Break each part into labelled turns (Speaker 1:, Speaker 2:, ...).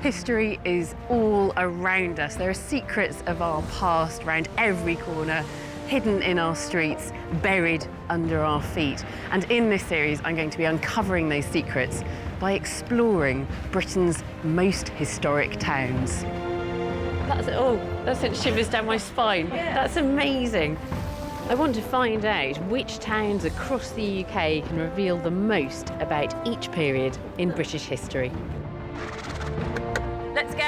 Speaker 1: History is all around us. There are secrets of our past around every corner, hidden in our streets, buried under our feet. And in this series, I'm going to be uncovering those secrets by exploring Britain's most historic towns. That sent shivers down my spine. Yeah. That's amazing. I want to find out which towns across the UK can reveal the most about each period in British history. Let's go.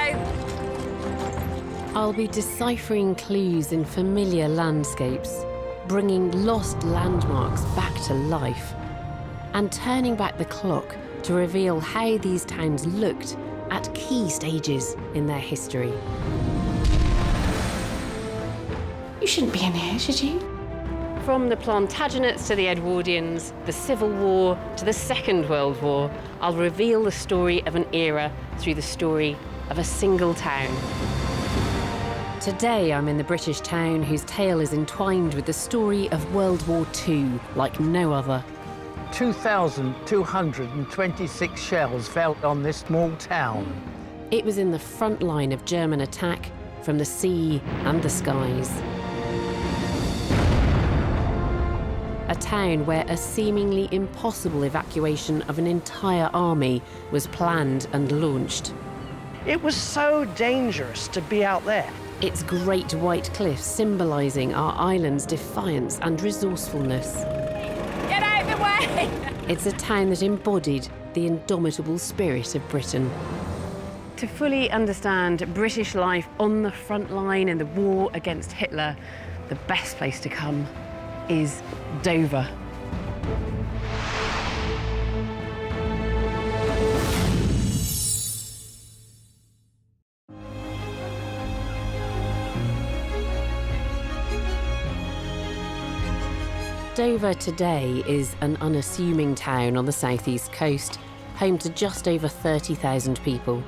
Speaker 1: I'll be deciphering clues in familiar landscapes, bringing lost landmarks back to life, and turning back the clock to reveal how these towns looked at key stages in their history.
Speaker 2: You shouldn't be in here, should you?
Speaker 1: From the Plantagenets to the Edwardians, the Civil War to the Second World War, I'll reveal the story of an era through the story of a single town. Today, I'm in the British town whose tale is entwined with the story of World War II like no other.
Speaker 3: 2,226 shells fell on this small town.
Speaker 1: It was in the front line of German attack from the sea and the skies. A town where a seemingly impossible evacuation of an entire army was planned and launched.
Speaker 4: It was so dangerous to be out there.
Speaker 1: Its great white cliffs symbolising our island's defiance and resourcefulness.
Speaker 2: Get out of the way!
Speaker 1: It's a town that embodied the indomitable spirit of Britain. To fully understand British life on the front line in the war against Hitler, the best place to come is Dover. Dover today is an unassuming town on the southeast coast, home to just over 30,000 people.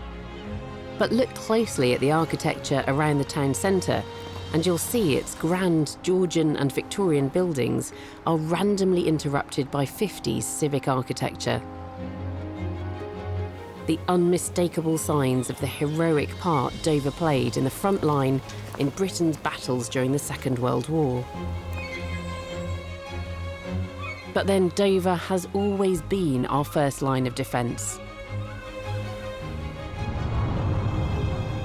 Speaker 1: But look closely at the architecture around the town centre, and you'll see its grand Georgian and Victorian buildings are randomly interrupted by 50s civic architecture. The unmistakable signs of the heroic part Dover played in the front line in Britain's battles during the Second World War. But then Dover has always been our first line of defence.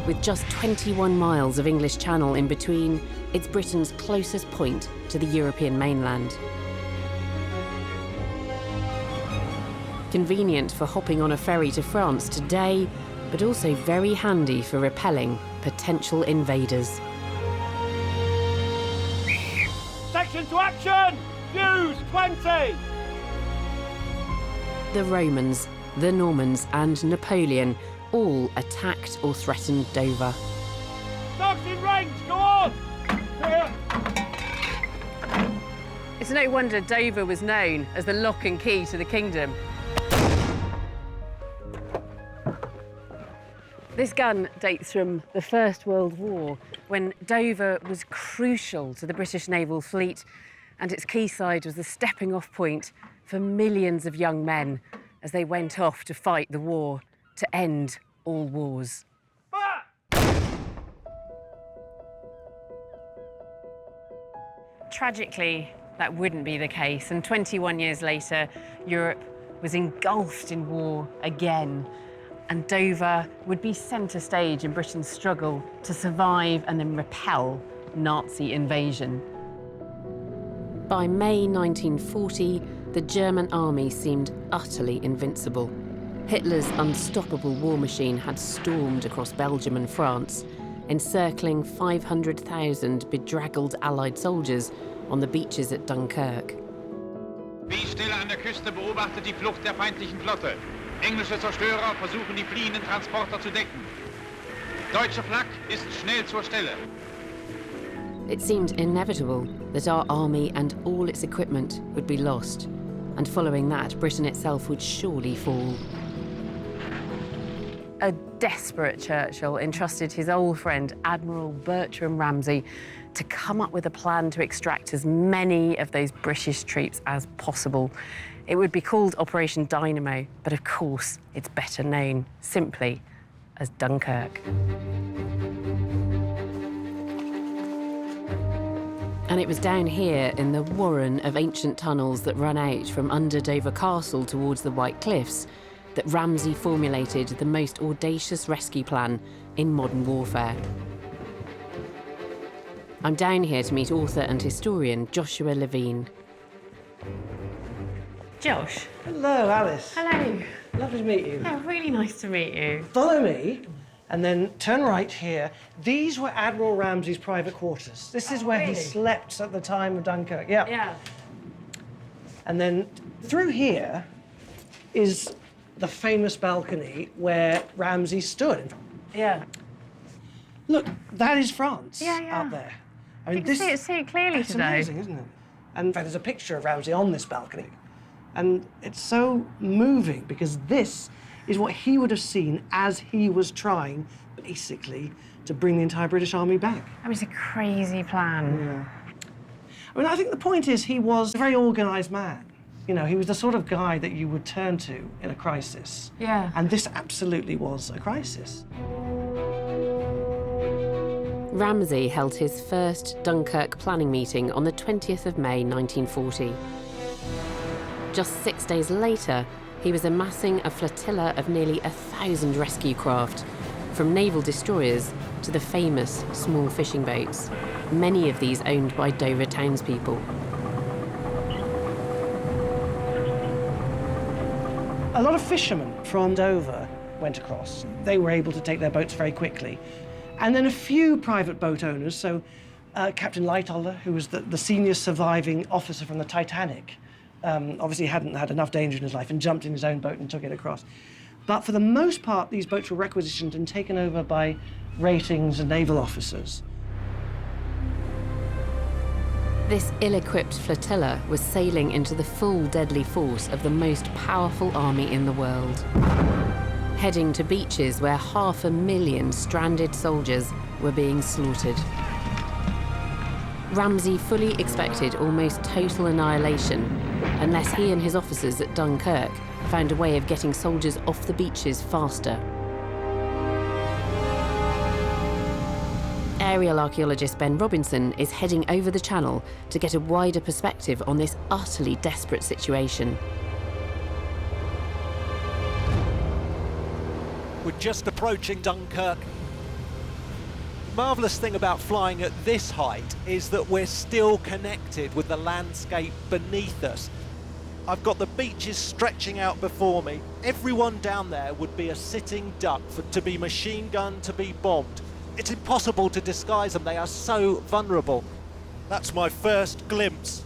Speaker 1: With just 21 miles of English Channel in between, it's Britain's closest point to the European mainland. Convenient for hopping on a ferry to France today, but also very handy for repelling potential invaders.
Speaker 5: Section to action! Fuse 20!
Speaker 1: The Romans, the Normans and Napoleon all attacked or threatened Dover.
Speaker 5: Dogs in range, go on!
Speaker 1: It's no wonder Dover was known as the lock and key to the kingdom. This gun dates from the First World War, when Dover was crucial to the British naval fleet, and its quayside was the stepping-off point for millions of young men as they went off to fight the war to end all wars. Tragically, that wouldn't be the case, and 21 years later, Europe was engulfed in war again, and Dover would be centre stage in Britain's struggle to survive and then repel Nazi invasion. By May 1940, the German army seemed utterly invincible. Hitler's unstoppable war machine had stormed across Belgium and France, encircling 500,000 bedraggled Allied soldiers on the beaches at Dunkirk.
Speaker 6: B-Stelle an der Küste beobachtet die Flucht der feindlichen Flotte. Englische Zerstörer versuchen, die fliehenden Transporter zu decken. Deutsche Flak ist schnell zur Stelle.
Speaker 1: It seemed inevitable that our army and all its equipment would be lost, and following that, Britain itself would surely fall. A desperate Churchill entrusted his old friend, Admiral Bertram Ramsay, to come up with a plan to extract as many of those British troops as possible. It would be called Operation Dynamo, but of course, it's better known simply as Dunkirk. And it was down here in the warren of ancient tunnels that run out from under Dover Castle towards the White Cliffs that Ramsay formulated the most audacious rescue plan in modern warfare. I'm down here to meet author and historian Joshua Levine. Josh.
Speaker 4: Hello, Alice.
Speaker 1: Hello.
Speaker 4: Lovely to meet you.
Speaker 1: Yeah, really nice to meet you.
Speaker 4: Follow me, and then turn right here. These were Admiral Ramsay's private quarters. This is where he slept at the time of Dunkirk. Yeah.
Speaker 1: Yeah.
Speaker 4: And then through here is the famous balcony where Ramsay stood.
Speaker 1: Yeah.
Speaker 4: Look, that is France
Speaker 1: Yeah.
Speaker 4: up there. I mean,
Speaker 1: You can see it clearly
Speaker 4: it's
Speaker 1: today.
Speaker 4: amazing, isn't it? And in fact, there's a picture of Ramsay on this balcony. And it's so moving because this is what he would have seen as he was trying, basically, to bring the entire British Army back.
Speaker 1: I mean, it's a crazy plan.
Speaker 4: Yeah. I mean, I think the point is he was a very organised man. You know, he was the sort of guy that you would turn to in a crisis.
Speaker 1: Yeah.
Speaker 4: And this absolutely was a crisis.
Speaker 1: Ramsay held his first Dunkirk planning meeting on the 20th of May 1940. Just 6 days later, he was amassing a flotilla of nearly 1,000 rescue craft, from naval destroyers to the famous small fishing boats, many of these owned by Dover townspeople.
Speaker 4: A lot of fishermen from Dover went across. They were able to take their boats very quickly. And then a few private boat owners, so Captain Lightoller, who was the senior surviving officer from the Titanic, obviously hadn't had enough danger in his life and jumped in his own boat and took it across. But for the most part, these boats were requisitioned and taken over by ratings and naval officers.
Speaker 1: This ill-equipped flotilla was sailing into the full deadly force of the most powerful army in the world, heading to beaches where 500,000 stranded soldiers were being slaughtered. Ramsay fully expected almost total annihilation unless he and his officers at Dunkirk found a way of getting soldiers off the beaches faster. Aerial archaeologist Ben Robinson is heading over the channel to get a wider perspective on this utterly desperate situation.
Speaker 7: We're just approaching Dunkirk. The marvellous thing about flying at this height is that we're still connected with the landscape beneath us. I've got the beaches stretching out before me. Everyone down there would be a sitting duck, to be machine gunned, to be bombed. It's impossible to disguise them, they are so vulnerable. That's my first glimpse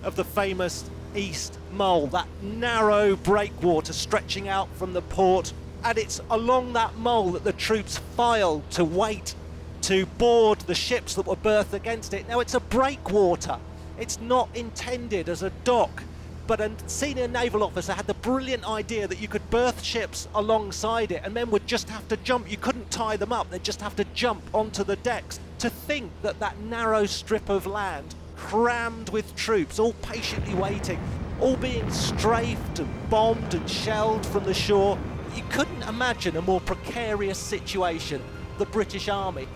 Speaker 7: of the famous East Mole, that narrow breakwater stretching out from the port. And it's along that mole that the troops filed to wait to board the ships that were berthed against it. Now, it's a breakwater. It's not intended as a dock. But a senior naval officer had the brilliant idea that you could berth ships alongside it and men would just have to jump. You couldn't tie them up, they'd just have to jump onto the decks. To think that that narrow strip of land, crammed with troops, all patiently waiting, all being strafed and bombed and shelled from the shore, you couldn't imagine a more precarious situation. The British Army,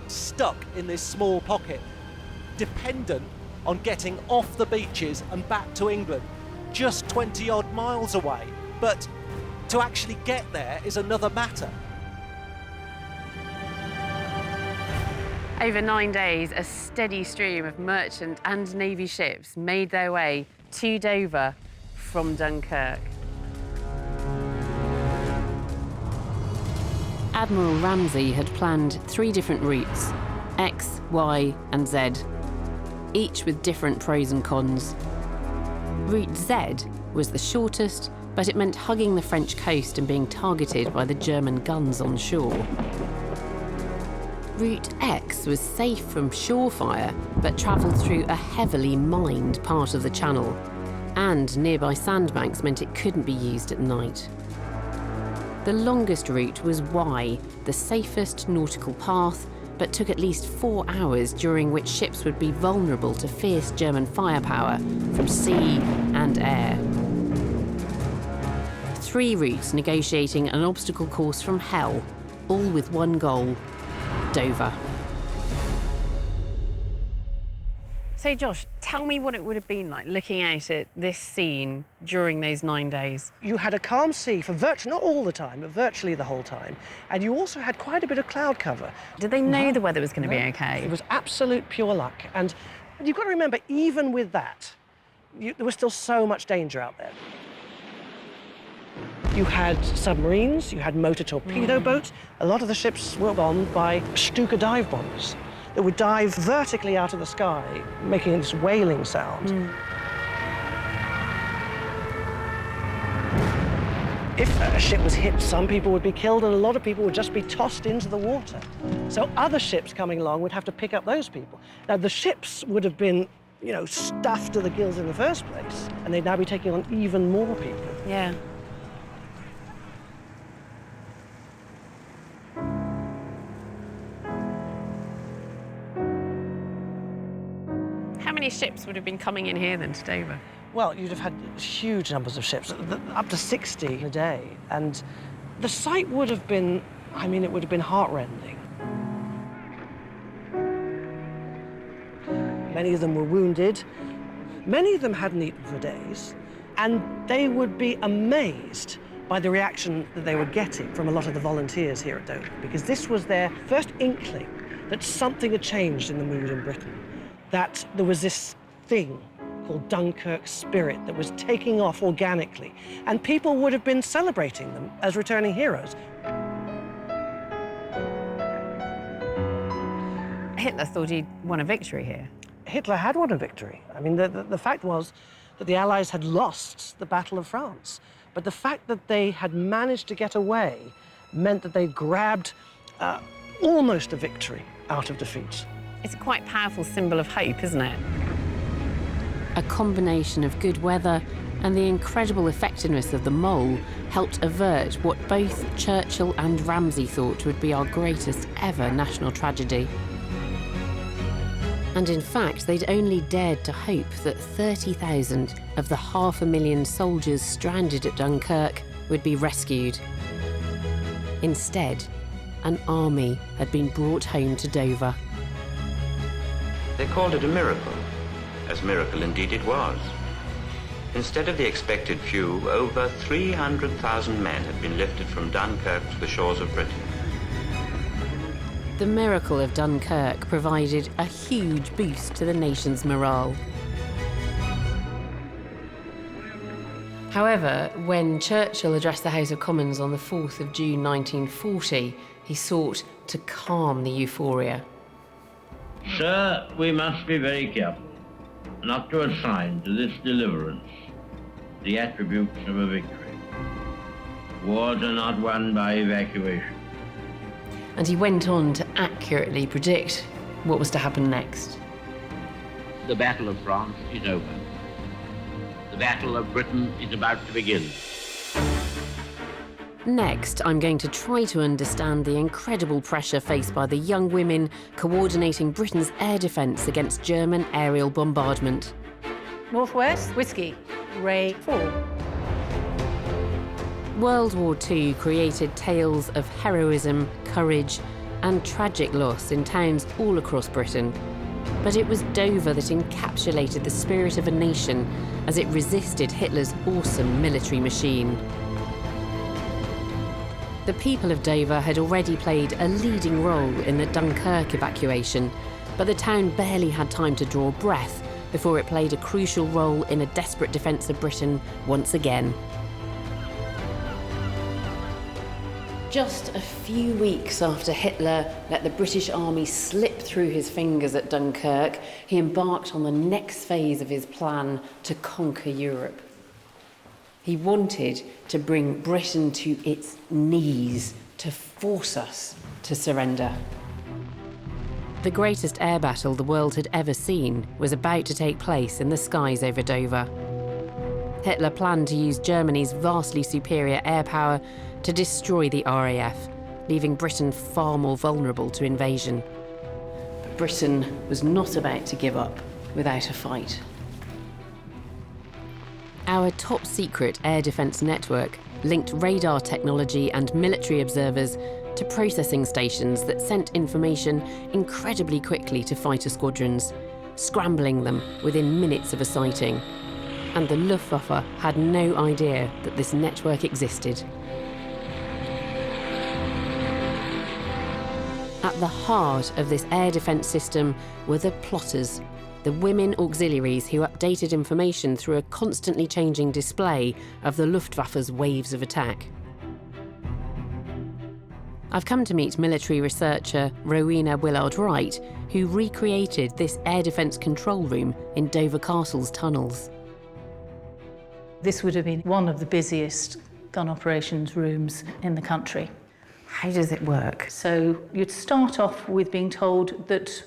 Speaker 7: stuck in this small pocket, dependent on getting off the beaches and back to England, just 20 odd miles away. But to actually get there is another matter.
Speaker 1: Over 9 days, a steady stream of merchant and navy ships made their way to Dover from Dunkirk. Admiral Ramsay had planned 3 different routes, X, Y, and Z, each with different pros and cons. Route Z was the shortest, but it meant hugging the French coast and being targeted by the German guns on shore. Route X was safe from shore fire, but travelled through a heavily mined part of the channel, and nearby sandbanks meant it couldn't be used at night. The longest route was Y, the safest nautical path, but took at least 4 hours, during which ships would be vulnerable to fierce German firepower from sea and air. 3 routes negotiating an obstacle course from hell,
Speaker 8: all with one goal: Dover.
Speaker 1: So Josh, tell me what it would have been like looking out at this scene during those 9 days.
Speaker 4: You had a calm sea for virtually, not all the time, but virtually the whole time. And you also had quite a bit of cloud cover.
Speaker 1: Did they know the weather was going to be okay?
Speaker 4: It was absolute pure luck. And you've got to remember, even with that, there was still so much danger out there. You had submarines, you had motor torpedo boats. A lot of the ships were bombed by Stuka dive bombers that would dive vertically out of the sky, making this wailing sound. If a ship was hit, some people would be killed and a lot of people would just be tossed into the water. So other ships coming along would have to pick up those people. Now, the ships would have been, you know, stuffed to the gills in the first place, and they'd now be taking on even more people.
Speaker 1: Yeah. How many ships would have been coming in here then to Dover?
Speaker 4: Well, you'd have had huge numbers of ships, up to 60 a day. And the sight would have been, I mean, it would have been heartrending. Many of them were wounded. Many of them hadn't eaten for days. And they would be amazed by the reaction that they were getting from a lot of the volunteers here at Dover, because this was their first inkling that something had changed in the mood in Britain, that there was this thing called Dunkirk spirit that was taking off organically, and people would have been celebrating them as returning heroes.
Speaker 1: Hitler thought he'd won a victory here.
Speaker 4: Hitler had won a victory. I mean, the fact was that the Allies had lost the Battle of France, but the fact that they had managed to get away meant that they grabbed almost a victory out of defeat.
Speaker 1: It's a quite powerful symbol of hope, isn't it?
Speaker 8: A combination of good weather and the incredible effectiveness of the mole helped avert what both Churchill and Ramsay thought would be our greatest ever national tragedy. And in fact, they'd only dared to hope that 30,000 of the 500,000 soldiers stranded at Dunkirk would be rescued. Instead, an army had been brought home to Dover.
Speaker 9: They called it a miracle, as miracle indeed it was. Instead of the expected few, over 300,000 men had been lifted from Dunkirk to the shores of Britain.
Speaker 8: The miracle of Dunkirk provided a huge boost to the nation's morale. However, when Churchill addressed the House of Commons on the 4th of June 1940, he sought to calm the euphoria.
Speaker 10: Sir, we must be very careful not to assign to this deliverance the attributes of a victory. Wars are not won by evacuation.
Speaker 8: And he went on to accurately predict what was to happen next.
Speaker 10: The Battle of France is over. The Battle of Britain is about to begin.
Speaker 8: Next, I'm going to try to understand the incredible pressure faced by the young women coordinating Britain's air defence against German aerial bombardment.
Speaker 2: Northwest, whiskey, Ray 4.
Speaker 8: World War II created tales of heroism, courage, and tragic loss in towns all across Britain. But it was Dover that encapsulated the spirit of a nation as it resisted Hitler's awesome military machine. The people of Dover had already played a leading role in the Dunkirk evacuation, but the town barely had time to draw breath before it played a crucial role in a desperate defence of Britain once again. Just a few weeks after Hitler let the British Army slip through his fingers at Dunkirk, he embarked on the next phase of his plan to conquer Europe. He wanted to bring Britain to its knees, to force us to surrender. The greatest air battle the world had ever seen was about to take place in the skies over Dover. Hitler planned to use Germany's vastly superior air power to destroy the RAF, leaving Britain far more vulnerable to invasion. But Britain was not about to give up without a fight. Our top-secret air defence network linked radar technology and military observers to processing stations that sent information incredibly quickly to fighter squadrons, scrambling them within minutes of a sighting. And the Luftwaffe had no idea that this network existed. At the heart of this air defence system were the plotters, the women auxiliaries who updated information through a constantly changing display of the Luftwaffe's waves of attack. I've come to meet military researcher Rowena Willard-Wright, who recreated this air defence control room in Dover Castle's tunnels.
Speaker 2: This would have been one of the busiest gun operations rooms in the country.
Speaker 1: How does it work?
Speaker 2: So you'd start off with being told that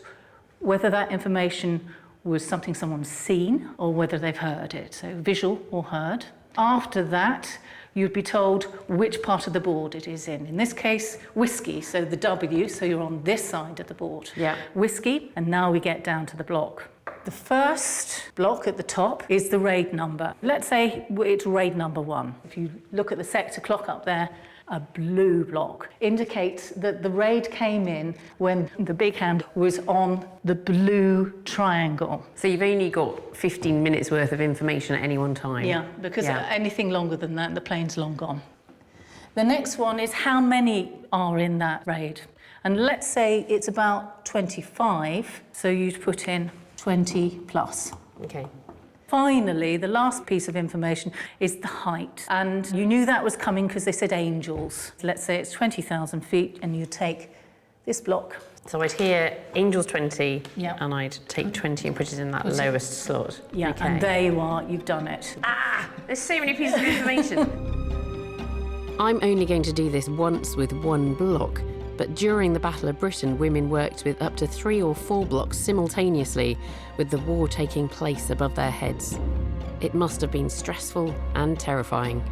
Speaker 2: whether that information was something someone's seen or whether they've heard it, so visual or heard. After that, you'd be told which part of the board it is in. In this case, whiskey, so the W, so you're on this side of the board.
Speaker 1: Yeah.
Speaker 2: Whiskey, and now we get down to the block. The first block at the top is the raid number. Let's say it's raid number 1. If you look at the sector clock up there, a blue block indicates that the raid came in when the big hand was on the blue triangle.
Speaker 1: So you've only got 15 minutes worth of information at any one time?
Speaker 2: Yeah, because anything longer than that, the plane's long gone. The next one is how many are in that raid. And let's say it's about 25, so you'd put in 20 plus.
Speaker 1: Okay.
Speaker 2: Finally, the last piece of information is the height. And you knew that was coming because they said angels. Let's say it's 20,000 feet and you take this block.
Speaker 1: So I'd hear angels 20,
Speaker 2: Yeah.
Speaker 1: and I'd take 20 and put it in that lowest slot.
Speaker 2: Yeah,
Speaker 1: Okay.
Speaker 2: and there you are, you've done it.
Speaker 1: There's so many pieces of information.
Speaker 8: I'm only going to do this once with one block, but during the Battle of Britain, women worked with up to 3 or 4 blocks simultaneously, with the war taking place above their heads. It must have been stressful and terrifying.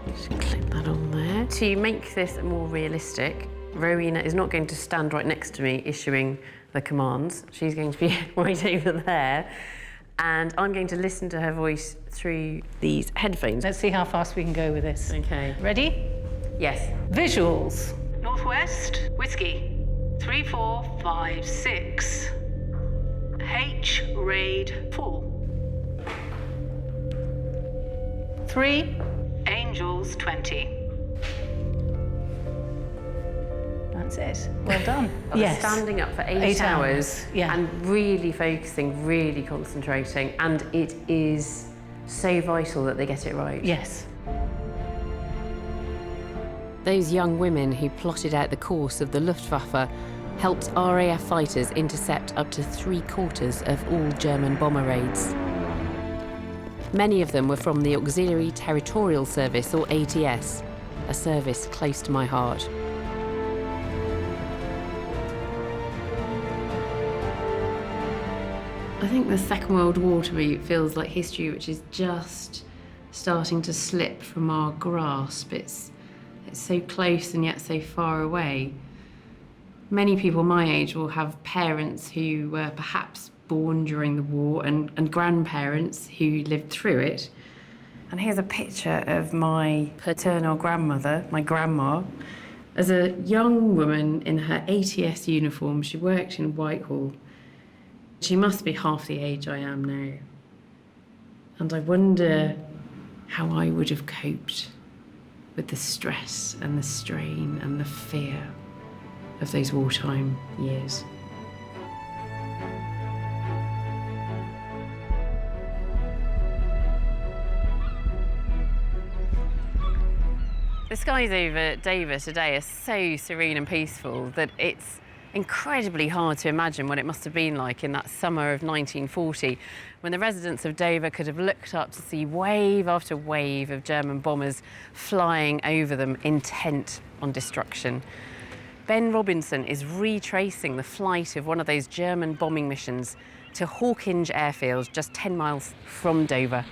Speaker 1: Just clip that on there. To make this more realistic, Rowena is not going to stand right next to me issuing the commands. She's going to be right over there. And I'm going to listen to her voice through these headphones.
Speaker 2: Let's see how fast we can go with this.
Speaker 1: Okay.
Speaker 2: Ready?
Speaker 1: Yes.
Speaker 2: Visuals. Northwest, whiskey. 3456. H, raid 4. 3, angels 20. That's it. Well done.
Speaker 1: Yes. Standing up for 8 hours
Speaker 2: Yeah.
Speaker 1: and really focusing, really concentrating, and it is so vital that they get it right.
Speaker 2: Yes.
Speaker 8: Those young women who plotted out the course of the Luftwaffe helped RAF fighters intercept up to 3/4 of all German bomber raids. Many of them were from the Auxiliary Territorial Service, or ATS, a service close to my heart.
Speaker 1: I think the Second World War to me feels like history which is just starting to slip from our grasp. It's so close and yet so far away. Many people my age will have parents who were perhaps born during the war and grandparents who lived through it. And here's a picture of my paternal grandmother, my grandma. As a young woman in her ATS uniform, she worked in Whitehall. She must be half the age I am now. And I wonder how I would have coped with the stress and the strain and the fear of those wartime years. The skies over Dover today are so serene and peaceful that it's incredibly hard to imagine what it must have been like in that summer of 1940, when the residents of Dover could have looked up to see wave after wave of German bombers flying over them, intent on destruction. Ben Robinson is retracing the flight of one of those German bombing missions to Hawkinge Airfield, just 10 miles from Dover.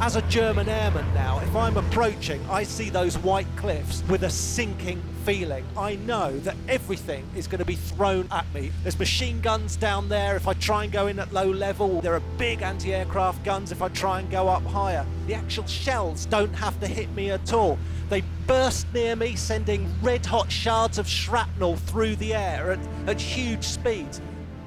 Speaker 7: As a German airman now, if I'm approaching, I see those white cliffs with a sinking feeling. I know that everything is going to be thrown at me. There's machine guns down there if I try and go in at low level. There are big anti-aircraft guns if I try and go up higher. The actual shells don't have to hit me at all. They burst near me, sending red-hot shards of shrapnel through the air at huge speeds.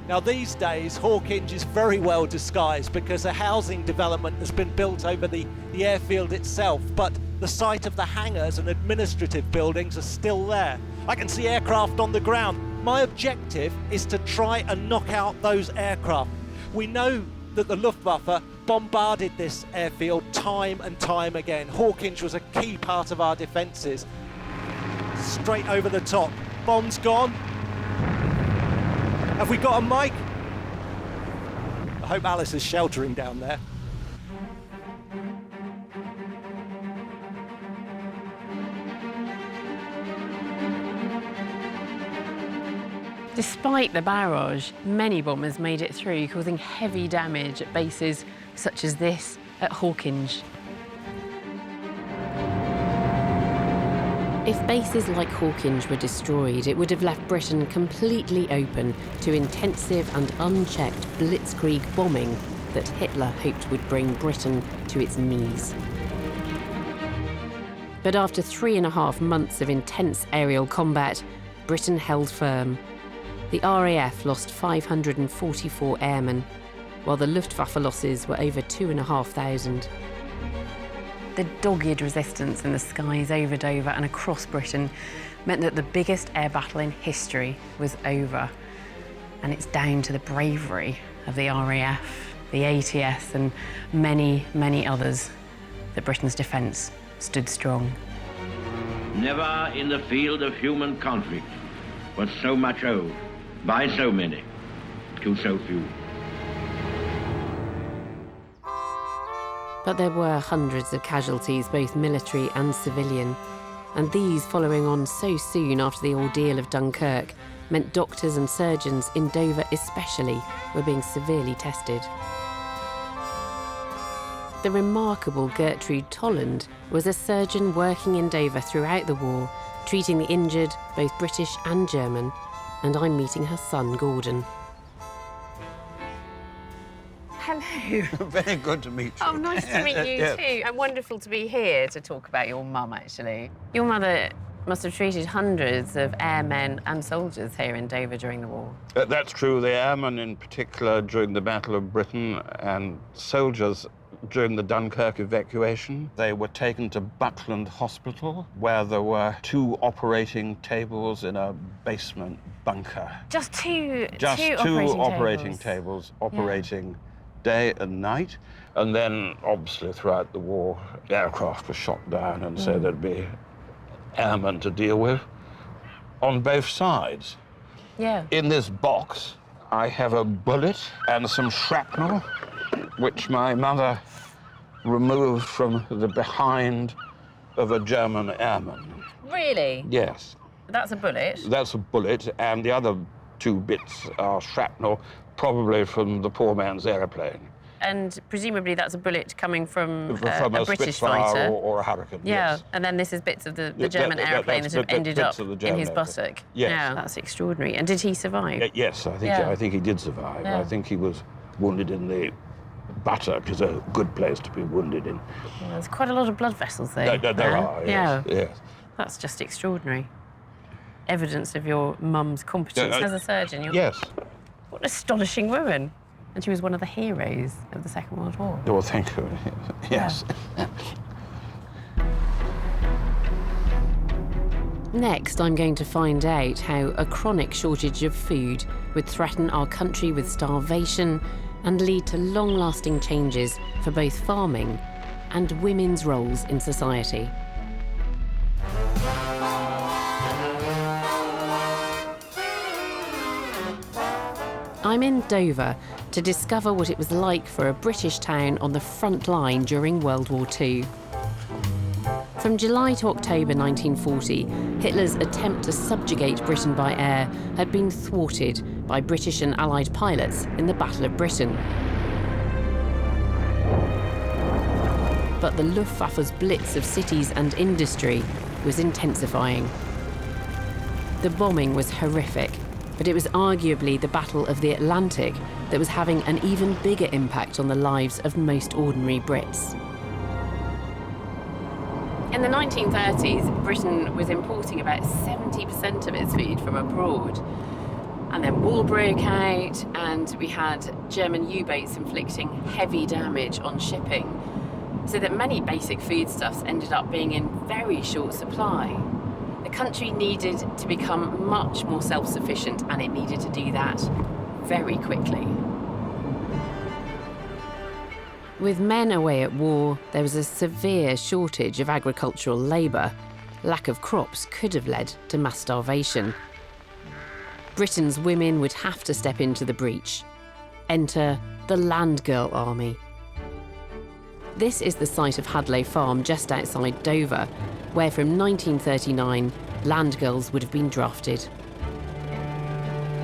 Speaker 7: Now, these days, Hawkinge is very well disguised because a housing development has been built over the airfield itself, but the site of the hangars and administrative buildings are still there. I can see aircraft on the ground. My objective is to try and knock out those aircraft. We know that the Luftwaffe bombarded this airfield time and time again. Hawkinge was a key part of our defences. Straight over the top. Bombs gone. Have we got a mic? I hope Alice is sheltering down there.
Speaker 1: Despite the barrage, many bombers made it through, causing heavy damage at bases such as this at Hawkinge.
Speaker 8: If bases like Hawkinge were destroyed, it would have left Britain completely open to intensive and unchecked blitzkrieg bombing that Hitler hoped would bring Britain to its knees. But after 3.5 months of intense aerial combat, Britain held firm. The RAF lost 544 airmen, while the Luftwaffe losses were over 2,500.
Speaker 1: The dogged resistance in the skies over Dover and across Britain meant that the biggest air battle in history was over. And it's down to the bravery of the RAF, the ATS and many, many others that Britain's defence stood strong.
Speaker 10: Never in the field of human conflict was so much owed by so many to so few.
Speaker 8: But there were hundreds of casualties, both military and civilian, and these following on so soon after the ordeal of Dunkirk meant doctors and surgeons in Dover especially were being severely tested. The remarkable Gertrude Tolland was a surgeon working in Dover throughout the war, treating the injured, both British and German, and I'm meeting her son, Gordon.
Speaker 1: Hello.
Speaker 11: Very good to meet you.
Speaker 1: Oh, nice to meet you
Speaker 11: Yes.
Speaker 1: too. And wonderful to be here to talk about your mum, actually. Your mother must have treated hundreds of airmen and soldiers here in Dover during the war.
Speaker 11: That's true. The airmen in particular during the Battle of Britain and soldiers during the Dunkirk evacuation. They were taken to Buckland Hospital, where there were 2 operating tables in a basement bunker.
Speaker 1: Just two
Speaker 11: operating tables operating day and night. And then, obviously, throughout the war, aircraft were shot down, and so there'd be airmen to deal with on both sides.
Speaker 1: Yeah.
Speaker 11: In this box, I have a bullet and some shrapnel, which my mother removed from the behind of a German airman.
Speaker 1: Really?
Speaker 11: Yes.
Speaker 1: That's a bullet?
Speaker 11: That's a bullet, and the other 2 bits are shrapnel, probably from the poor man's aeroplane.
Speaker 1: And presumably that's a bullet coming from a British
Speaker 11: Spitfire
Speaker 1: fighter.
Speaker 11: or a Hurricane,
Speaker 1: Yeah,
Speaker 11: yes.
Speaker 1: and then this is bits of the German aeroplane that have ended up in his buttock.
Speaker 11: Yes.
Speaker 1: Yeah, that's extraordinary. And did he survive?
Speaker 11: Yes, I think he did survive.
Speaker 1: Yeah.
Speaker 11: I think he was wounded in the buttock, is a good place to be wounded in.
Speaker 1: Yeah, there's quite a lot of blood vessels there.
Speaker 11: There are, yes.
Speaker 1: Yeah.
Speaker 11: Yes.
Speaker 1: That's just extraordinary. Evidence of your mum's competence as a surgeon.
Speaker 11: Yes.
Speaker 1: What an astonishing woman. And she was one of the heroes of the Second World War.
Speaker 11: Oh, thank you. Yes.
Speaker 1: Yeah.
Speaker 8: Next, I'm going to find out how a chronic shortage of food would threaten our country with starvation and lead to long-lasting changes for both farming and women's roles in society. I'm in Dover to discover what it was like for a British town on the front line during World War II. From July to October 1940, Hitler's attempt to subjugate Britain by air had been thwarted by British and Allied pilots in the Battle of Britain. But the Luftwaffe's blitz of cities and industry was intensifying. The bombing was horrific, but it was arguably the Battle of the Atlantic that was having an even bigger impact on the lives of most ordinary Brits. In the 1930s, Britain was importing about 70% of its food from abroad. And then war broke out, and we had German U-boats inflicting heavy damage on shipping, so that many basic foodstuffs ended up being in very short supply. The country needed to become much more self-sufficient, and it needed to do that very quickly. With men away at war, there was a severe shortage of agricultural labour. Lack of crops could have led to mass starvation. Britain's women would have to step into the breach. Enter the Land Girl Army. This is the site of Hadlow Farm just outside Dover, where from 1939, land girls would have been drafted.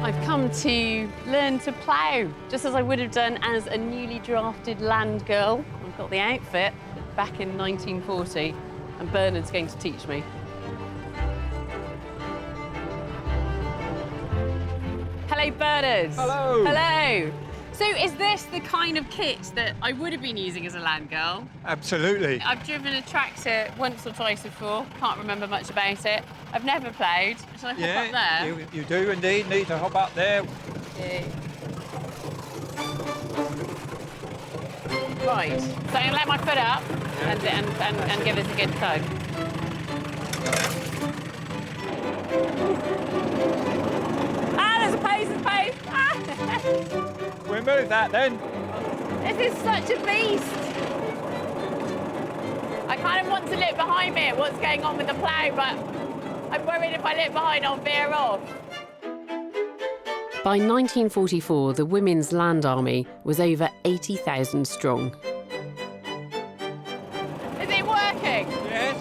Speaker 8: I've come to learn to plough, just as I would have done as a newly drafted land girl. I've got the outfit back in 1940, and Bernard's going to teach me. Hello, Bernard.
Speaker 5: Hello.
Speaker 8: Hello. So is this the kind of kit that I would have been using as a land girl?
Speaker 5: Absolutely.
Speaker 8: I've driven a tractor once or twice before, can't remember much about it. I've never ploughed. Shall I hop up there?
Speaker 5: You do indeed need to hop up there.
Speaker 8: Yeah. Right, so I'm going to let my foot up and give this a good tug. There's a pace, there's a pace.
Speaker 5: We'll move that then.
Speaker 8: This is such a beast. I kind of want to look behind me at what's going on with the plough, but I'm worried if I look behind, I'll veer off. By 1944, the Women's Land Army was over 80,000 strong. Is it working?
Speaker 5: Yes.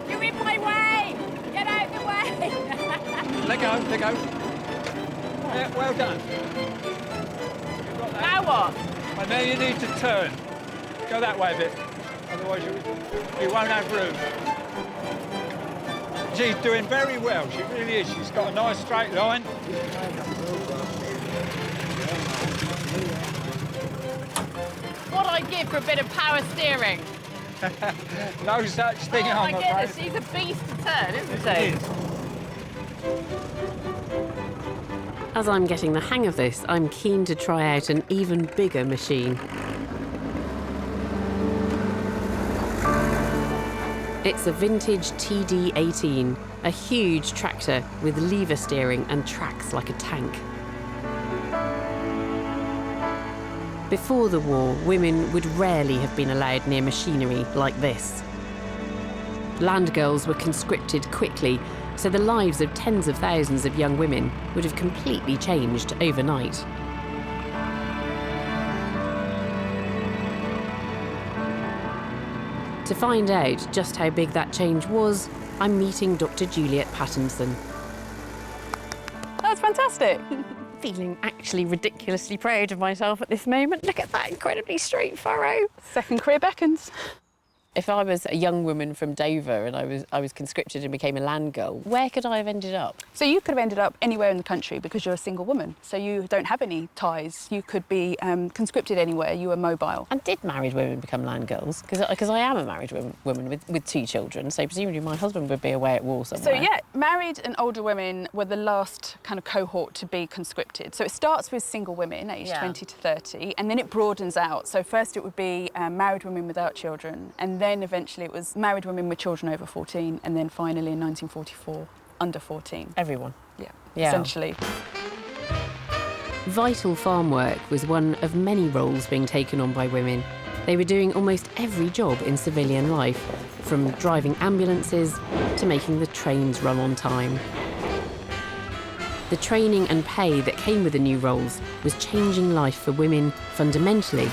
Speaker 8: You're in my way! Get out of the way!
Speaker 5: Let go, let go. Yeah, well done.
Speaker 8: Now what?
Speaker 5: And now you need to turn. Go that way a bit. Otherwise you won't have room. She's doing very well, she really is. She's got a nice straight line.
Speaker 8: What I give for a bit of power steering?
Speaker 5: No such thing,
Speaker 8: oh my
Speaker 5: I'm
Speaker 8: goodness,
Speaker 5: afraid.
Speaker 8: she's a beast to turn, isn't she?
Speaker 5: It is.
Speaker 8: As I'm getting the hang of this, I'm keen to try out an even bigger machine. It's a vintage TD-18, a huge tractor with lever steering and tracks like a tank. Before the war, women would rarely have been allowed near machinery like this. Land girls were conscripted quickly, so the lives of tens of thousands of young women would have completely changed overnight. To find out just how big that change was, I'm meeting Dr. Juliet Pattinson.
Speaker 12: That's fantastic.
Speaker 8: Feeling actually ridiculously proud of myself at this moment. Look at that incredibly straight furrow.
Speaker 12: Second career beckons.
Speaker 8: If I was a young woman from Dover and I was conscripted and became a land girl, where could I have ended up?
Speaker 12: So you could have ended up anywhere in the country because you're a single woman. So you don't have any ties. You could be conscripted anywhere. You were mobile.
Speaker 8: And did married women become land girls? Because I am a married woman with 2 children, so presumably my husband would be away at war somewhere.
Speaker 12: So yeah, married and older women were the last kind of cohort to be conscripted. So it starts with single women, aged 20 to 30, and then it broadens out. So first it would be married women without children, and then eventually it was married women with children over 14, and then finally in 1944, under 14.
Speaker 8: Everyone.
Speaker 12: Yeah, essentially.
Speaker 8: Vital farm work was one of many roles being taken on by women. They were doing almost every job in civilian life, from driving ambulances to making the trains run on time. The training and pay that came with the new roles was changing life for women fundamentally.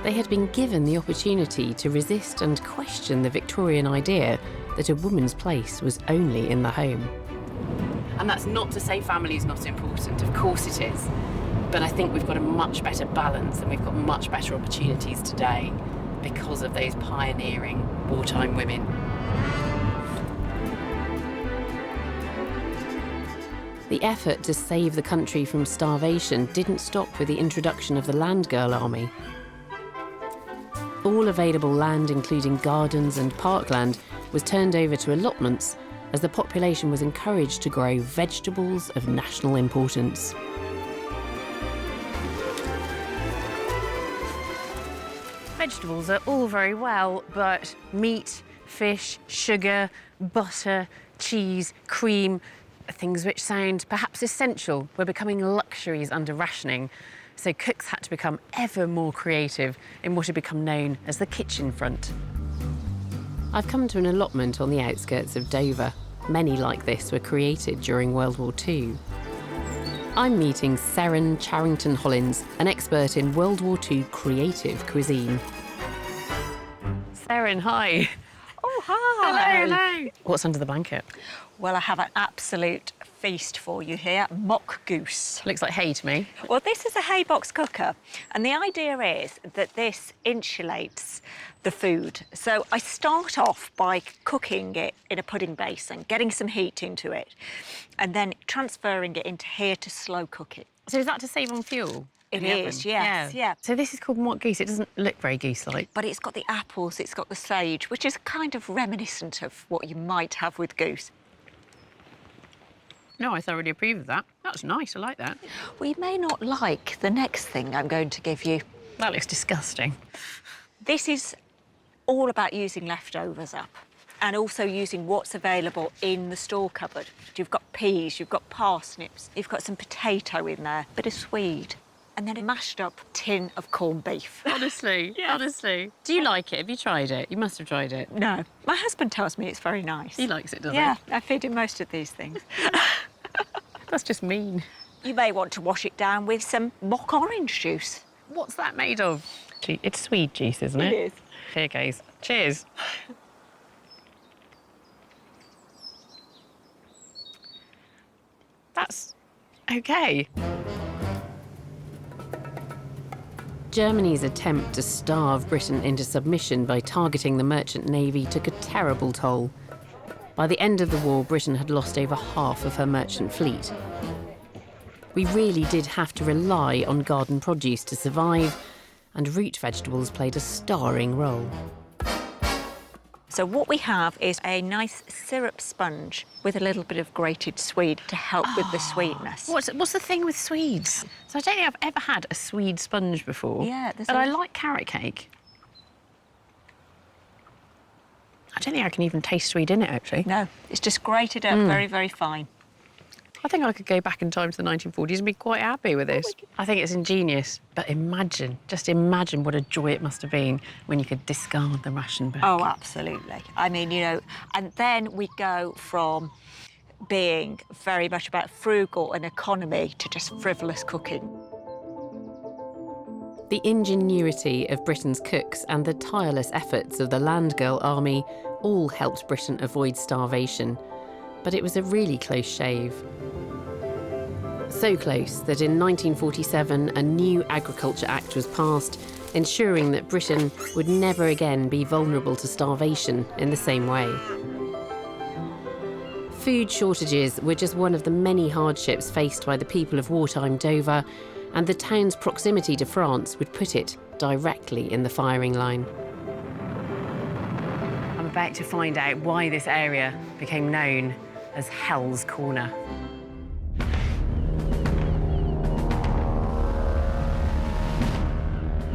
Speaker 8: They had been given the opportunity to resist and question the Victorian idea that a woman's place was only in the home. And that's not to say family is not important, of course it is. But I think we've got a much better balance and we've got much better opportunities today because of those pioneering wartime women. The effort to save the country from starvation didn't stop with the introduction of the Land Girl Army. All available land, including gardens and parkland, was turned over to allotments as the population was encouraged to grow vegetables of national importance.
Speaker 1: Vegetables are all very well, but meat, fish, sugar, butter, cheese, cream, things which sound perhaps essential were becoming luxuries under rationing, so cooks had to become ever more creative in what had become known as the kitchen front.
Speaker 8: I've come to an allotment on the outskirts of Dover. Many like this were created during World War II. I'm meeting Seren Charrington-Hollins, an expert in World War II creative cuisine.
Speaker 1: Seren, hi.
Speaker 13: Oh, hi.
Speaker 1: Hello, hello. What's under the blanket?
Speaker 13: Well, I have an absolute feast for you here, mock goose.
Speaker 1: Looks like hay to me.
Speaker 13: Well, this is a hay box cooker, and the idea is that this insulates the food. So I start off by cooking it in a pudding basin, getting some heat into it, and then transferring it into here to slow cook it.
Speaker 1: So is that to save on fuel?
Speaker 13: It is, yes, yeah.
Speaker 1: So this is called mock goose. It doesn't look very goose-like.
Speaker 13: But it's got the apples, it's got the sage, which is kind of reminiscent of what you might have with goose.
Speaker 1: No, I thoroughly approve of that. That's nice, I like that.
Speaker 13: Well, you may not like the next thing I'm going to give you.
Speaker 1: That looks disgusting.
Speaker 13: This is all about using leftovers up and also using what's available in the store cupboard. You've got peas, you've got parsnips, you've got some potato in there, a bit of swede, and then a mashed up tin of corned beef.
Speaker 1: Honestly,
Speaker 13: Yeah.
Speaker 1: honestly. Do you like it? Have you tried it? You must have tried it.
Speaker 13: No, my husband tells me it's very nice.
Speaker 1: He likes it, doesn't
Speaker 13: Yeah, I feed him most of these things.
Speaker 1: he? That's just mean.
Speaker 13: You may want to wash it down with some mock orange juice.
Speaker 1: What's that made of? It's swede juice, isn't it?
Speaker 13: It is.
Speaker 1: Here goes. Cheers. That's okay.
Speaker 8: Germany's attempt to starve Britain into submission by targeting the merchant navy took a terrible toll. By the end of the war, Britain had lost over half of her merchant fleet. We really did have to rely on garden produce to survive, and root vegetables played a starring role.
Speaker 13: So what we have is a nice syrup sponge with a little bit of grated swede to help with the sweetness.
Speaker 1: What's the thing with swedes? So I don't think I've ever had a swede sponge before.
Speaker 13: Yeah,
Speaker 1: but I like carrot cake. I don't think I can even taste swede in it, actually.
Speaker 13: No, it's just grated up very, very fine.
Speaker 1: I think I could go back in time to the 1940s and be quite happy with this. I think it's ingenious, but just imagine what a joy it must have been when you could discard the ration book.
Speaker 13: Oh, absolutely. I mean, you know, and then we go from being very much about frugal and economy to just frivolous cooking.
Speaker 8: The ingenuity of Britain's cooks and the tireless efforts of the Land Girl Army all helped Britain avoid starvation. But it was a really close shave. So close that in 1947 a new Agriculture Act was passed, ensuring that Britain would never again be vulnerable to starvation in the same way. Food shortages were just one of the many hardships faced by the people of wartime Dover, and the town's proximity to France would put it directly in the firing line.
Speaker 1: I'm about to find out why this area became known as Hell's Corner.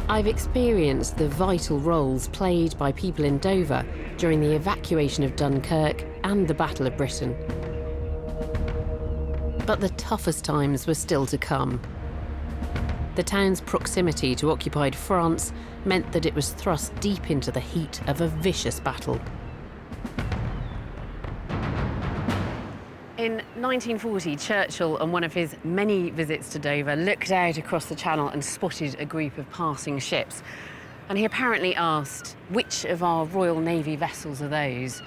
Speaker 8: I've experienced the vital roles played by people in Dover during the evacuation of Dunkirk and the Battle of Britain. But the toughest times were still to come. The town's proximity to occupied France meant that it was thrust deep into the heat of a vicious battle.
Speaker 1: In 1940, Churchill, on one of his many visits to Dover, looked out across the channel and spotted a group of passing ships. And he apparently asked, "Which of our Royal Navy vessels are those?"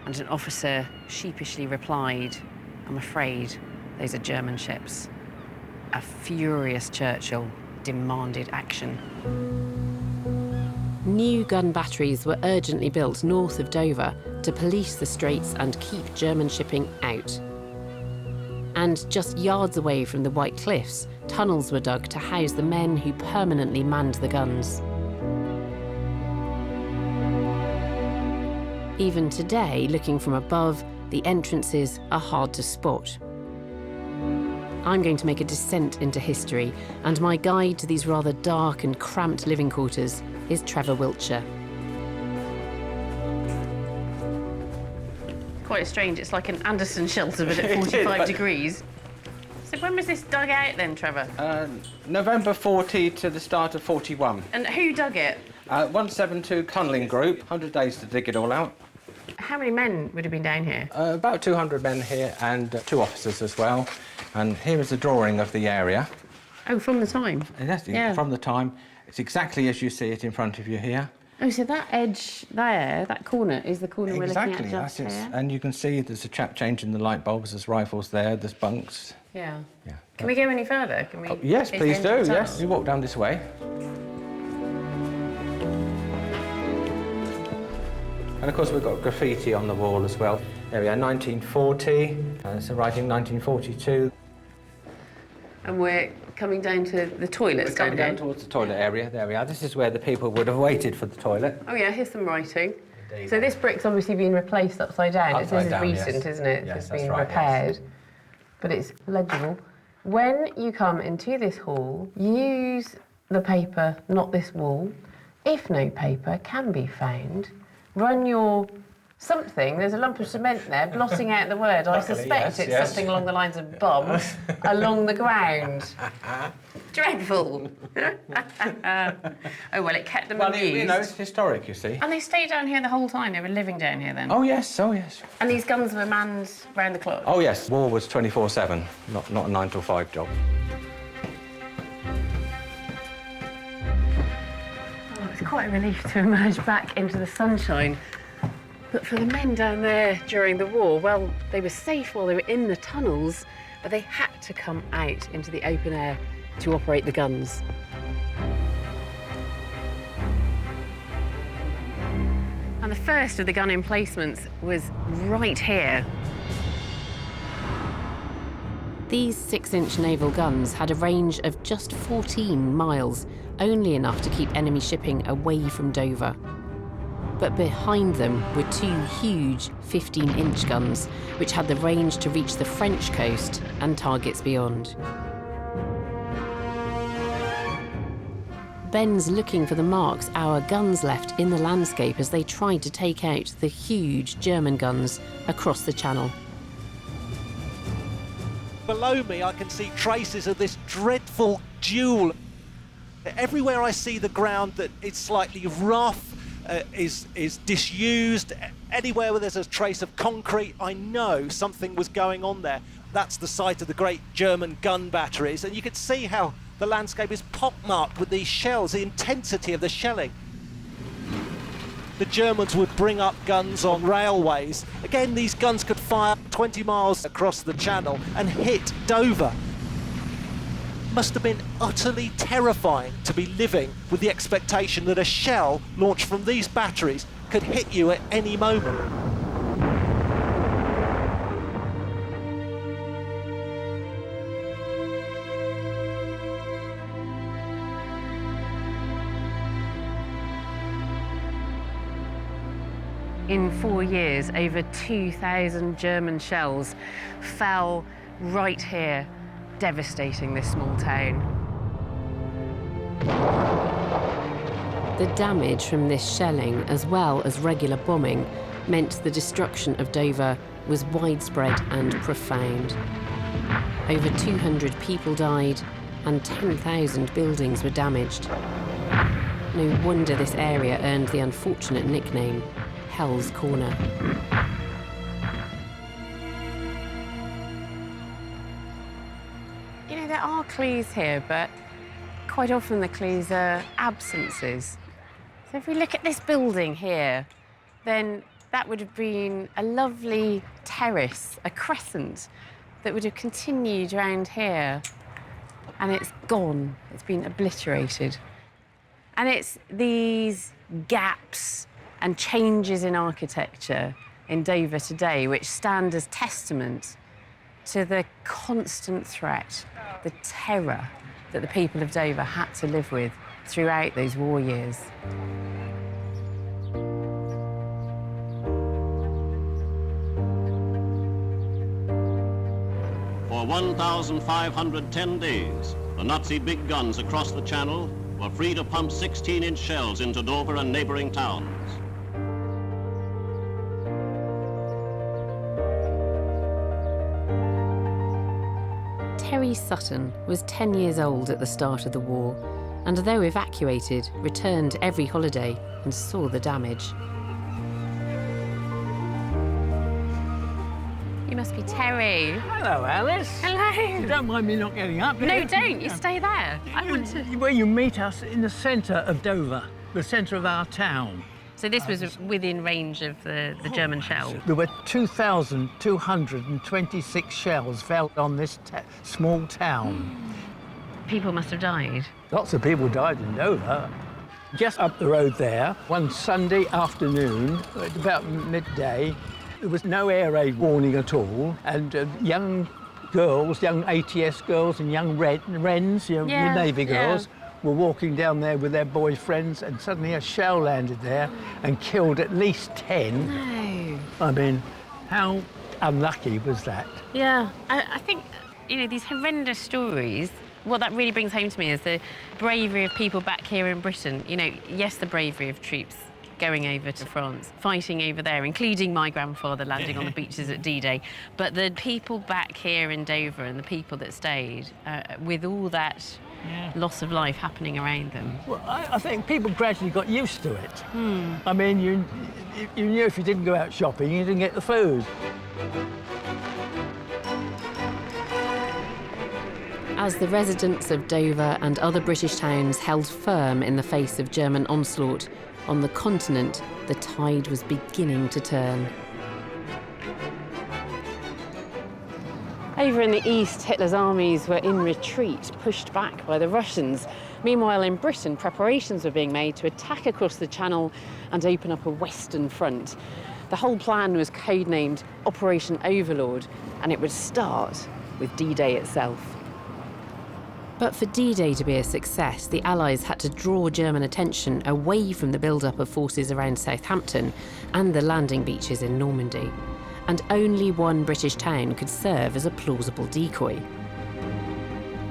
Speaker 1: And an officer sheepishly replied, "I'm afraid those are German ships." A furious Churchill demanded action.
Speaker 8: New gun batteries were urgently built north of Dover to police the straits and keep German shipping out. And just yards away from the White Cliffs, tunnels were dug to house the men who permanently manned the guns. Even today, looking from above, the entrances are hard to spot. I'm going to make a descent into history, and my guide to these rather dark and cramped living quarters is Trevor Wiltshire.
Speaker 1: Quite strange, it's like an Anderson shelter, but at 45 degrees. So when was this dug out then, Trevor?
Speaker 14: November 40 to the start of 41.
Speaker 1: And who dug it?
Speaker 14: 172 Tunnelling Group, 100 days to dig it all out.
Speaker 1: How many men would have been down here?
Speaker 14: About 200 men here and 2 officers as well. And here is a drawing of the area.
Speaker 1: Oh, from the time?
Speaker 14: Yes,
Speaker 1: Yeah.
Speaker 14: from the time. It's exactly as you see it in front of you here.
Speaker 1: Oh, so that edge there, that corner, is the corner we're looking at
Speaker 14: Exactly,
Speaker 1: just
Speaker 14: that's it.
Speaker 1: here?
Speaker 14: And you can see there's a chap changing the light bulbs, there's rifles there, there's bunks.
Speaker 1: Yeah.
Speaker 14: Yeah.
Speaker 1: Can we go any further? Can we?
Speaker 14: Yes,
Speaker 1: is the
Speaker 14: please
Speaker 1: end
Speaker 14: do,
Speaker 1: of the
Speaker 14: yes.
Speaker 1: tunnel?
Speaker 14: You walk down this way. And of course we've got graffiti on the wall as well. There we are, 1940, so writing 1942.
Speaker 1: And we're coming down to the toilets
Speaker 14: We're coming
Speaker 1: down
Speaker 14: down
Speaker 1: here.
Speaker 14: towards the toilet area, there we are. This is where the people would have waited for the toilet.
Speaker 1: Oh yeah, here's some writing.
Speaker 14: Indeed.
Speaker 1: So this brick's obviously been replaced upside down.
Speaker 14: Upside
Speaker 1: This
Speaker 14: down,
Speaker 1: is recent,
Speaker 14: yes.
Speaker 1: isn't it?
Speaker 14: Yes,
Speaker 1: It's
Speaker 14: that's
Speaker 1: been
Speaker 14: right,
Speaker 1: repaired.
Speaker 14: yes.
Speaker 1: But it's legible. When you come into this hall, use the paper, not this wall. If no paper can be found, run your something, there's a lump of cement there, blotting out the word. I
Speaker 14: Luckily,
Speaker 1: suspect it's
Speaker 14: yes.
Speaker 1: something along the lines of bum along the ground. Dreadful. Oh, well, it kept them
Speaker 14: Well,
Speaker 1: amused.
Speaker 14: you know, it's historic, you see.
Speaker 1: And they stayed down here the whole time? They were living down here then?
Speaker 14: Oh, yes, oh, yes.
Speaker 1: And these guns were manned round the clock?
Speaker 14: Oh, yes, war was 24/7, not a 9 till 5 job.
Speaker 1: Oh, it's quite a relief to emerge back into the sunshine. But for the men down there during the war, well, they were safe while they were in the tunnels, but they had to come out into the open air to operate the guns. And the first of the gun emplacements was right here.
Speaker 8: These 6-inch naval guns had a range of just 14 miles, only enough to keep enemy shipping away from Dover. But behind them were 2 huge 15-inch guns, which had the range to reach the French coast and targets beyond. Ben's looking for the marks our guns left in the landscape as they tried to take out the huge German guns across the channel.
Speaker 7: Below me, I can see traces of this dreadful duel. Everywhere I see the ground that it's slightly rough, is disused, anywhere where there's a trace of concrete, I know something was going on there. That's the site of the great German gun batteries, and you can see how the landscape is pockmarked with these shells, the intensity of the shelling. The Germans would bring up guns on railways. Again, these guns could fire 20 miles across the channel and hit Dover. Must have been utterly terrifying to be living with the expectation that a shell launched from these batteries could hit you at any moment.
Speaker 1: In 4 years, over 2,000 German shells fell right here, devastating this small town.
Speaker 8: The damage from this shelling, as well as regular bombing, meant the destruction of Dover was widespread and profound. Over 200 people died and 10,000 buildings were damaged. No wonder this area earned the unfortunate nickname, Hell's Corner.
Speaker 1: You know, there are clues here, but quite often the clues are absences. So if we look at this building here, then that would have been a lovely terrace, a crescent, that would have continued around here. and it's gone. It's been obliterated. And it's these gaps and changes in architecture in Dover today which stand as testament to the constant threat, the terror that the people of Dover had to live with throughout those war years.
Speaker 15: For 1,510 days, the Nazi big guns across the Channel were free to pump 16-inch shells into Dover and neighboring towns.
Speaker 8: Terry Sutton was 10 years old at the start of the war, and though evacuated, returned every holiday and saw the damage.
Speaker 1: You must be Terry.
Speaker 3: Hello, Alice.
Speaker 1: Hello.
Speaker 3: You don't mind me not getting up, do
Speaker 1: No,
Speaker 3: you?
Speaker 1: don't. You stay there. I want to...
Speaker 3: Well, you meet us in the centre of Dover, the centre of our town.
Speaker 1: So this was within range of the German shell?
Speaker 3: There were 2,226 shells fell on this small town.
Speaker 1: People must have died.
Speaker 3: Lots of people died in Dover. Just up the road there, one Sunday afternoon, at about midday, there was no air raid warning at all, and young girls, young ATS girls and young Wrens, the Navy girls, were walking down there with their boyfriends, and suddenly a shell landed there and killed at least 10.
Speaker 1: No.
Speaker 3: I mean, how unlucky was that?
Speaker 1: Yeah, I think, you know, these horrendous stories, what that really brings home to me is the bravery of people back here in Britain. You know, yes, the bravery of troops going over to France, fighting over there, including my grandfather landing on the beaches at D-Day. But the people back here in Dover and the people that stayed, with all that loss of life happening around them.
Speaker 3: Well, I think people gradually got used to it. I mean, you knew if you didn't go out shopping, you didn't get the food.
Speaker 8: As the residents of Dover and other British towns held firm in the face of German onslaught, on the continent, the tide was beginning to turn.
Speaker 1: Over in the east, Hitler's armies were in retreat, pushed back by the Russians. Meanwhile, in Britain, preparations were being made to attack across the Channel and open up a western front. The whole plan was codenamed Operation Overlord, and it would start with D-Day itself.
Speaker 8: But for D-Day to be a success, the Allies had to draw German attention away from the build-up of forces around Southampton and the landing beaches in Normandy. And only one British town could serve as a plausible decoy.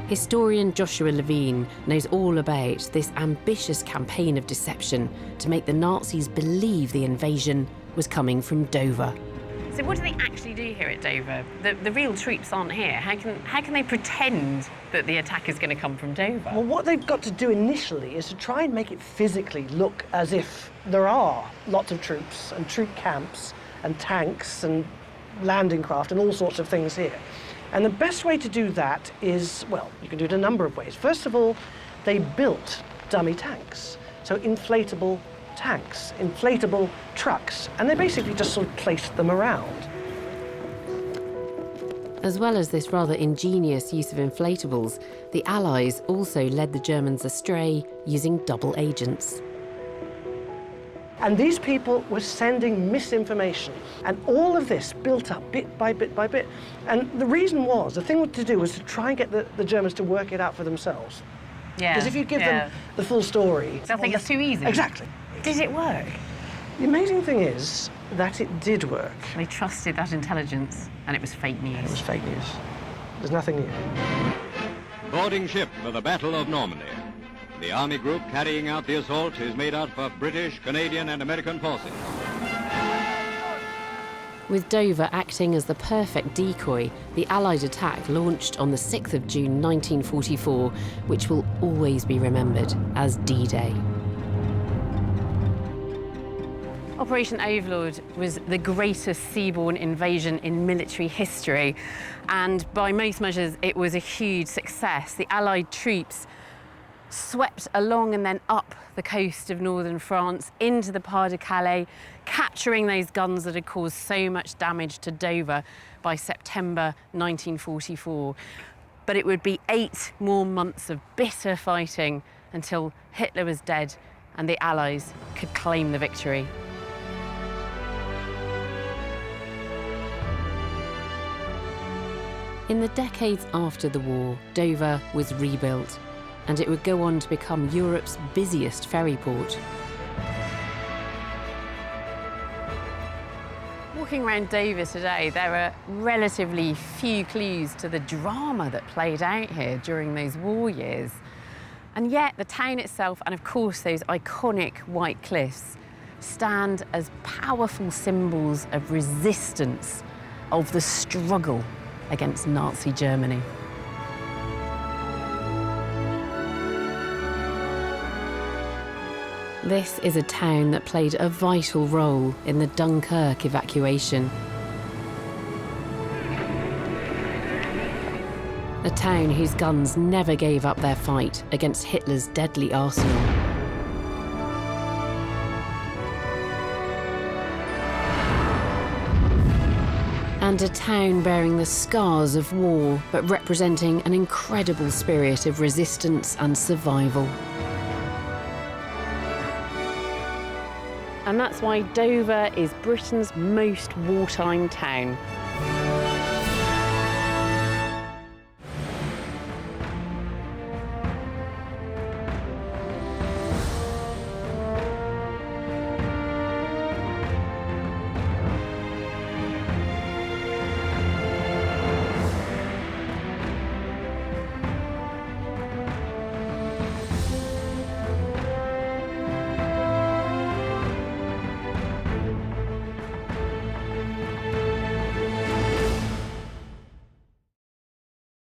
Speaker 8: Historian Joshua Levine knows all about this ambitious campaign of deception to make the Nazis believe the invasion was coming from Dover.
Speaker 1: So what do they actually do here at Dover? The real troops aren't here. How can they pretend that the attack is going to come from Dover?
Speaker 4: Well, what they've got to do initially is to try and make it physically look as if there are lots of troops and troop camps and tanks and landing craft and all sorts of things here. And the best way to do that is, well, you can do it a number of ways. First of all, they built dummy tanks, so inflatable tanks, inflatable trucks, and they basically just sort of placed them around.
Speaker 8: As well as this rather ingenious use of inflatables, the Allies also led the Germans astray using double agents.
Speaker 4: And these people were sending misinformation, and all of this built up bit by bit by bit. And the reason was, the thing to do was to try and get the Germans to work it out for themselves.
Speaker 1: Yeah.
Speaker 4: Because if you give them the full story...
Speaker 1: They'll think it's too easy.
Speaker 4: Exactly.
Speaker 1: Did it work?
Speaker 4: The amazing thing is that it did work.
Speaker 1: They trusted that intelligence, and it was fake news.
Speaker 4: It was fake news. There's nothing new.
Speaker 16: Boarding ship for the Battle of Normandy. The army group carrying out the assault is made up of British, Canadian and American forces.
Speaker 8: With Dover acting as the perfect decoy, the Allied attack launched on the 6th of June 1944, which will always be remembered as D-Day.
Speaker 1: Operation Overlord was the greatest seaborne invasion in military history, and by most measures it was a huge success. The Allied troops swept along and then up the coast of northern France into the Pas-de-Calais, capturing those guns that had caused so much damage to Dover by September 1944. But it would be 8 more months of bitter fighting until Hitler was dead and the Allies could claim the victory.
Speaker 8: In the decades after the war, Dover was rebuilt, and it would go on to become Europe's busiest ferry port.
Speaker 1: Walking around Dover today, there are relatively few clues to the drama that played out here during those war years. And yet the town itself, and of course those iconic white cliffs, stand as powerful symbols of resistance, of the struggle against Nazi Germany.
Speaker 8: This is a town that played a vital role in the Dunkirk evacuation. A town whose guns never gave up their fight against Hitler's deadly arsenal. And a town bearing the scars of war, but representing an incredible spirit of resistance and survival.
Speaker 1: And that's why Dover is Britain's most wartime town.